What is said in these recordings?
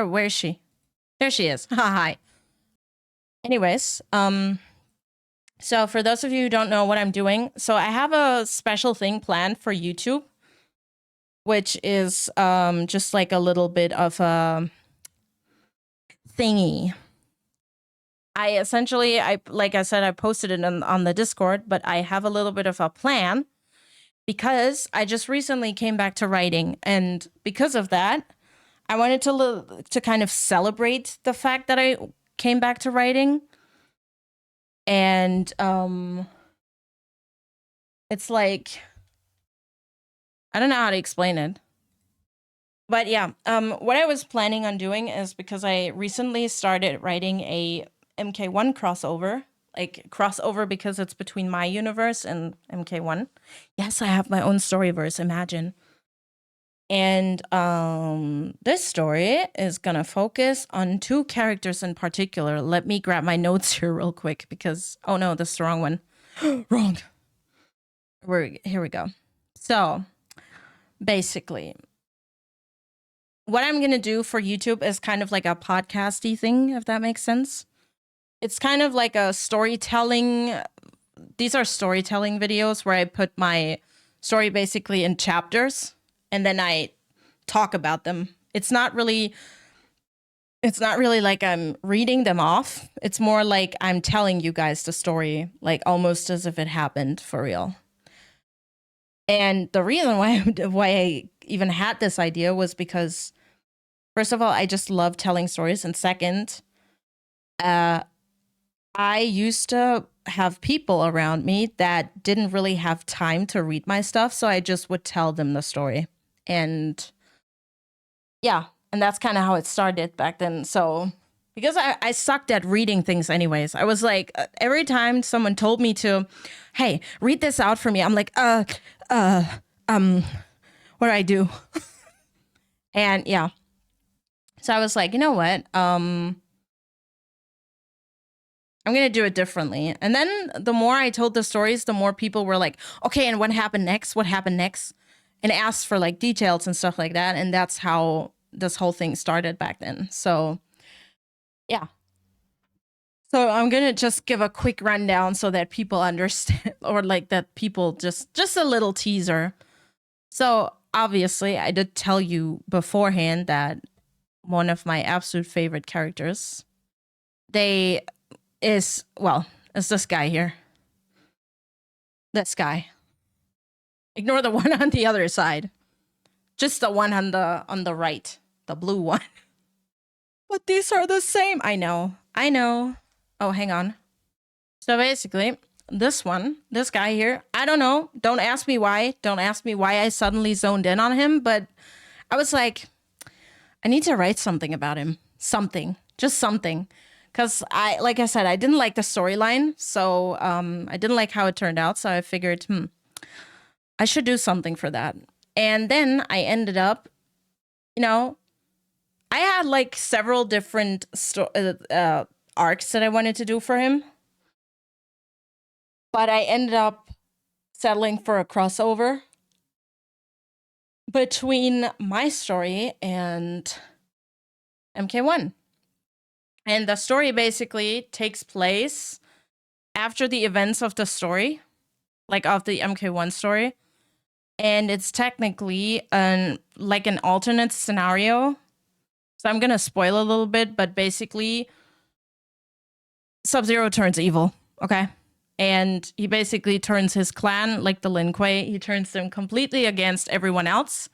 Where is she? There she is. Hi. Anyways, so for those of you who don't know what I'm doing, so I have a special thing planned for YouTube, which is just like a little bit of a thingy. Like I said, I posted it on the Discord, but I have a little bit of a plan because I just recently came back to writing, and because of that, I wanted to kind of celebrate the fact that I came back to writing. And it's like, I don't know how to explain it. But yeah, what I was planning on doing is, because I recently started writing a MK1 crossover, like crossover because it's between my universe and MK1. Yes, I have my own storyverse, imagine. And this story is gonna focus on two characters in particular. Let me grab my notes here real quick because, oh no, this is the wrong one. Wrong. Here we go. So basically, what I'm gonna do for YouTube is kind of like a podcasty thing, if that makes sense. It's kind of like a storytelling. These are storytelling videos where I put my story basically in chapters, and then I talk about them. It's not really like I'm reading them off. It's more like I'm telling you guys the story, like almost as if it happened for real. And the reason why I even had this idea was because, first of all, I just love telling stories, and second, I used to have people around me that didn't really have time to read my stuff, so I just would tell them the story. And yeah, and that's kind of how it started back then. So because I sucked at reading things anyways, I was like, every time someone told me to, hey, read this out for me, I'm like, what do I do? And yeah, so I was like, you know what, I'm gonna do it differently. And then the more I told the stories, the more people were like, okay, and what happened next? What happened next? And asked for like details and stuff like that. And that's how this whole thing started back then. So yeah. So I'm gonna just give a quick rundown so that people understand, or like that people just a little teaser. So obviously I did tell you beforehand that one of my absolute favorite characters, is this guy here. This guy. Ignore the one on the other side. Just the one on the right, the blue one. But these are the same. I know. Oh, hang on. So basically, this guy here, I don't know. Don't ask me why. Don't ask me why I suddenly zoned in on him, but I was like, I need to write something about him. Something. Just something. Because like I said, I didn't like the storyline. So I didn't like how it turned out. So I figured, I should do something for that. And then I ended up, I had like several different arcs that I wanted to do for him. But I ended up settling for a crossover between my story and MK1. And the story basically takes place after the events of the story, like of the MK1 story. And it's technically an alternate scenario. So I'm gonna spoil a little bit, but basically Sub-Zero turns evil, okay? And he basically turns his clan, like the Lin Kuei, he turns them completely against everyone else.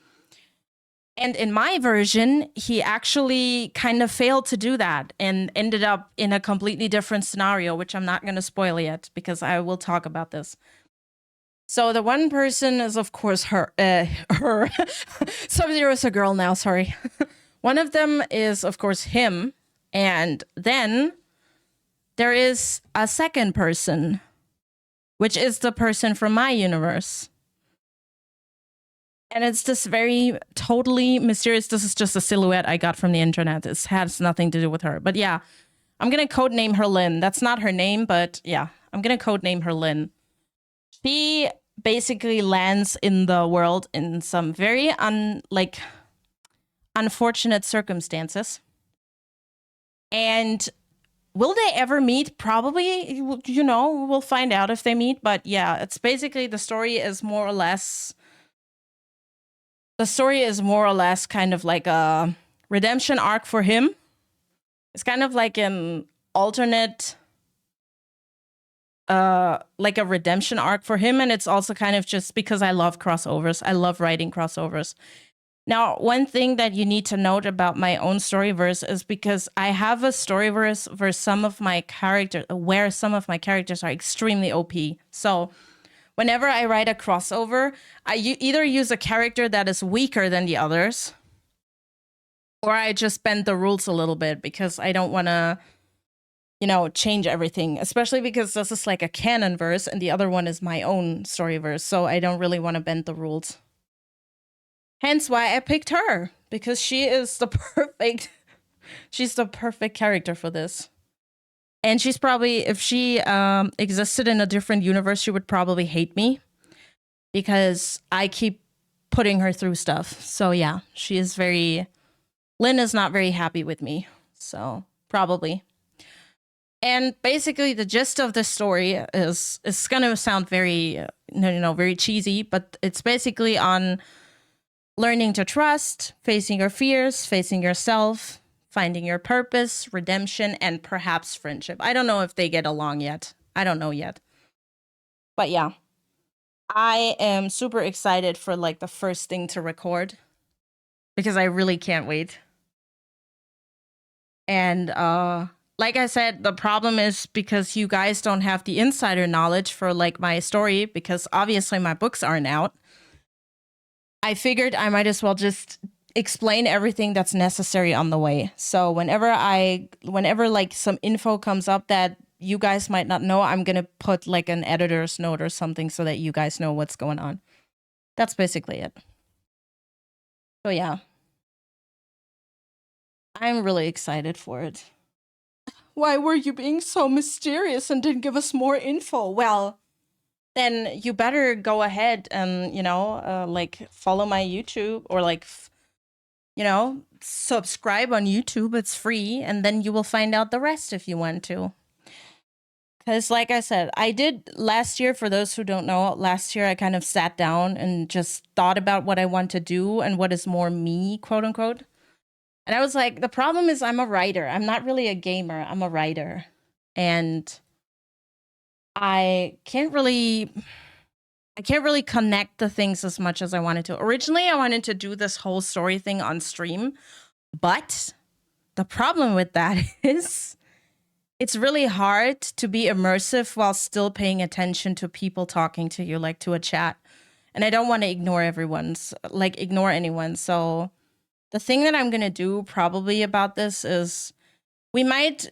And in my version, he actually kind of failed to do that and ended up in a completely different scenario, which I'm not gonna spoil yet because I will talk about this. So the one person is, of course, her. Sub-Zero is a girl now, sorry. One of them is, of course, him. And then there is a second person, which is the person from my universe. And it's this very totally mysterious, this is just a silhouette I got from the internet. This has nothing to do with her. But yeah, I'm going to codename her Lynn. That's not her name, but yeah, I'm going to codename her Lynn. She basically lands in the world in some very unfortunate circumstances. And will they ever meet? Probably, you know, we'll find out if they meet. But yeah, it's basically the story is more or less kind of like a redemption arc for him. It's kind of like an alternate like a redemption arc for him, and it's also kind of just because I love crossovers. I love writing crossovers. Now, one thing that you need to note about my own storyverse is because I have a storyverse where some of my characters are extremely OP. So whenever I write a crossover, I either use a character that is weaker than the others, or I just bend the rules a little bit because I don't want to, you know, change everything, especially because this is like a canon verse and the other one is my own storyverse. So I don't really want to bend the rules. Hence why I picked her, because she is the she's the perfect character for this. And she's probably, if she existed in a different universe, she would probably hate me because I keep putting her through stuff. So yeah, she is Lynn is not very happy with me. So probably. And basically the gist of the story is, it's going to sound very, very cheesy, but it's basically on learning to trust, facing your fears, facing yourself, finding your purpose, redemption, and perhaps friendship. I don't know if they get along yet. I don't know yet. But yeah, I am super excited for like the first thing to record because I really can't wait. And like I said, the problem is because you guys don't have the insider knowledge for like my story, because obviously my books aren't out. I figured I might as well just explain everything that's necessary on the way. So whenever like some info comes up that you guys might not know, I'm going to put like an editor's note or something so that you guys know what's going on. That's basically it. So yeah. I'm really excited for it. Why were you being so mysterious and didn't give us more info? Well, then you better go ahead and, like follow my YouTube or like, subscribe on YouTube. It's free. And then you will find out the rest if you want to. Because like I said, I did last year, for those who don't know, last year I kind of sat down and just thought about what I want to do and what is more me, quote unquote. And I was like, the problem is I'm a writer. I'm not really a gamer. I'm a writer. And I can't really connect the things as much as I wanted to. Originally, I wanted to do this whole story thing on stream, but the problem with that is it's really hard to be immersive while still paying attention to people talking to you, like to a chat. And I don't want to ignore anyone. So the thing that I'm going to do probably about this is we might,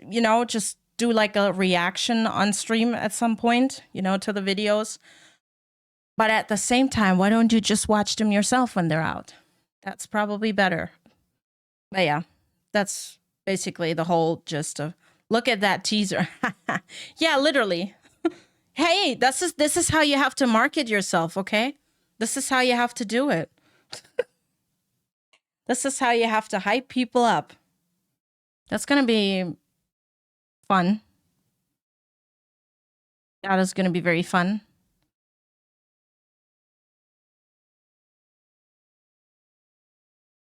just do like a reaction on stream at some point, to the videos. But at the same time, why don't you just watch them yourself when they're out? That's probably better. But yeah, that's basically the whole gist of, look at that teaser. Yeah, literally. Hey, this is how you have to market yourself, okay? This is how you have to do it. This is how you have to hype people up. That's going to be fun. That is going to be very fun.